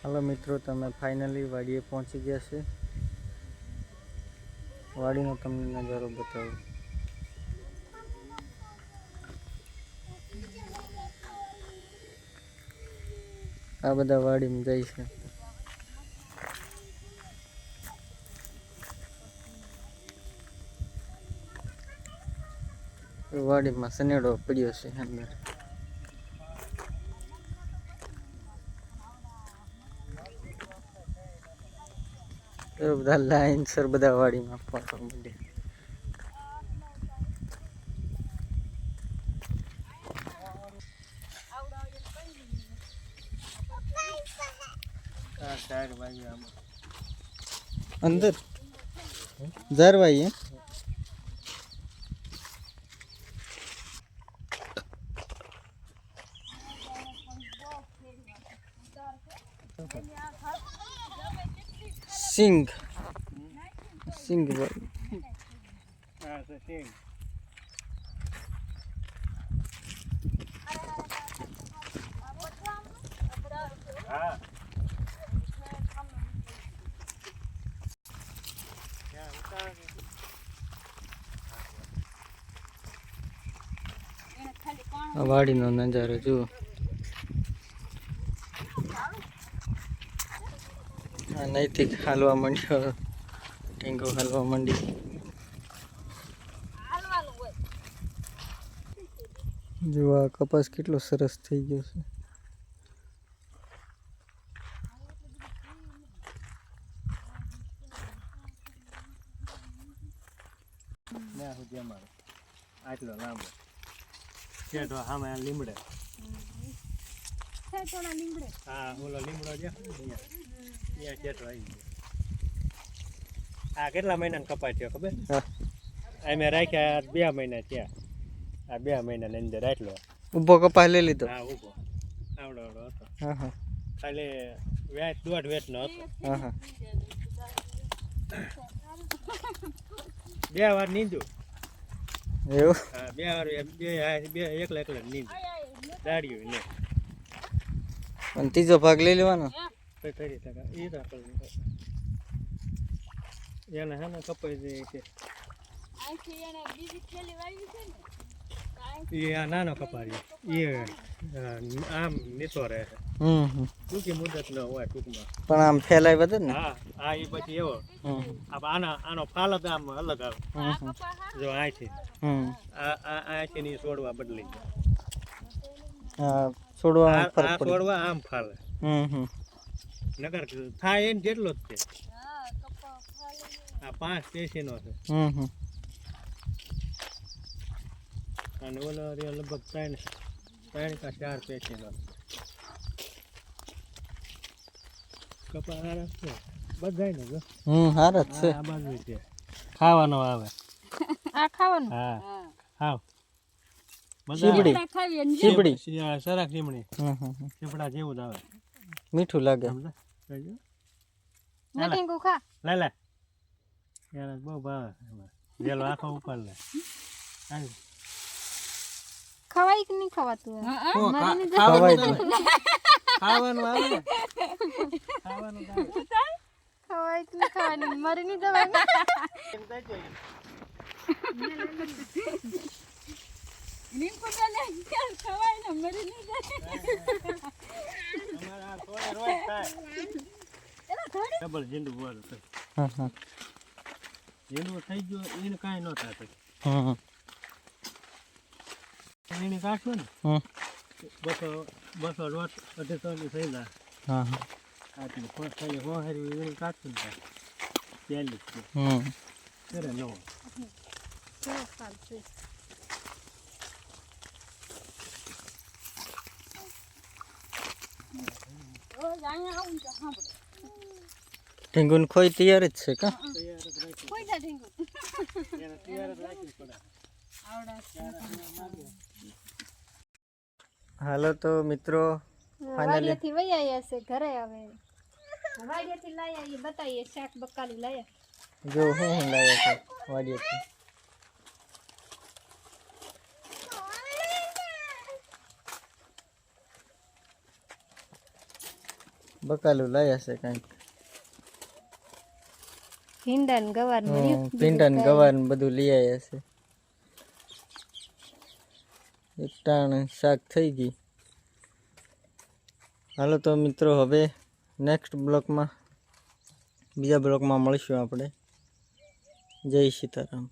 હાલો મિત્રો, તમે ફાઇનલી વાડીએ પહોંચી ગયા છે. વાડીનો તમને નજારો બતાવું. આ બધા વાડીમાં જાય છે. વાડીમાં સનેડો પડ્યો છે અંદર. બધા લાઈન સર બધા વાડીમાં પહોંચવા માંડ્યા. અંદર ઝારવાઈ સિંગ સિંગ વાડીનો નજારો જુઓ. નૈતિક હાલવા માંડ્યો, ટીંગો હાલવા માંડી. જો આ કપાસ કેટલો સરસ થઈ ગયો છે. આટલો લાંબો છે તો આમે લીમડે. હા, ઓલો લીમડો છે અહીંયા ચેટો આવી ગયો. આ કેટલા મહિનાનો કપાસ થયો ખબર? અમે રાખ્યા 2 મહિના થયા. આ 2 મહિનાની અંદર આટલો ઊભો કપાસ લઈ લીધો. હા, ઊભો આવડો આવડો હતો. હા હા, ખાલી વેચ 1.5 વેચનો હતો. હા હા, 2 વાર નીંદું એવું. હા, 2 વાર એકલા એકલા નીંદું દાડ્યું ને. અને ત્રીજો ભાગ લઈ લેવાનો. કરી શકાય એ તો એને હે ને કપાઈ જાય છે. એ આ નાનો કપારી એ આમ નીતો રહે. ટૂંકી મુદત ન હોય ટૂંકમાં, પણ આમ ફેલાય બધે ને. હા હા, એ પછી એવો આનો ફાલ જ આમ અલગ આવે. જો આથી આથી ની છોડવા બદલી જાય. છોડવા આમ ફાલે. નગર થાય એને જેટલો જ છે. આ 5 પેશીનો છે. અને ઓલો લગભગ 3 કે 4 પેશીનો. કપા હારા છે બધાય ને. હારા જ છે. આ બાજુ છે ખાવાનો આવે. આ ખાવાનું. હા ખાવ ચીબડી ચીબડી સરાક ચીમણી. ચીપડા જેવું જ આવે, મીઠું લાગે. મીઠું ખા લે લે યાર, બહુ ભાવે. જેલો આખો ઉપર લે. ખવાય કે નહીં ખવાતું? ખવાય ખાવાનું આવે. ખાવાનું ખવાય કે નહીં ખાવાનું? મરી નહીં જવાનું. ખવાય ને મરી નહીં જાય. અમારા થોડે રોજ થાય. ડબલ જીંડું બોલ. હા હા, જીંડું થઈ ગયો એને કાંઈ ન થાય. એને કાઢશો ને 200 રોટ 250 થઈ જાય. હા હા, આટલું ખાલી હોહારી એને કાઢશું ને પહેલી કરે નવો. ઢીંગુન ખોઈ તૈયાર જ છે કા? હાલો તો મિત્રો, વાડીએથી વહી આવ્યા છે ઘરે. હવે વાડીએથી લાયા એ બતાવીએ. શાક બકાલું લાયા. જો હું લાયા છે વાડીએથી. બકાલું લાયા છે કાંઈક. ભીંડા ને ગવાર ભીંડા ને ગવાર ને બધું લઈ આવ્યા છે. એક ટાણ શાક થઈ ગઈ. હાલો તો મિત્રો હવે નેક્સ્ટ બ્લોકમાં બીજા બ્લોકમાં મળીશું આપણે. જય સીતારામ.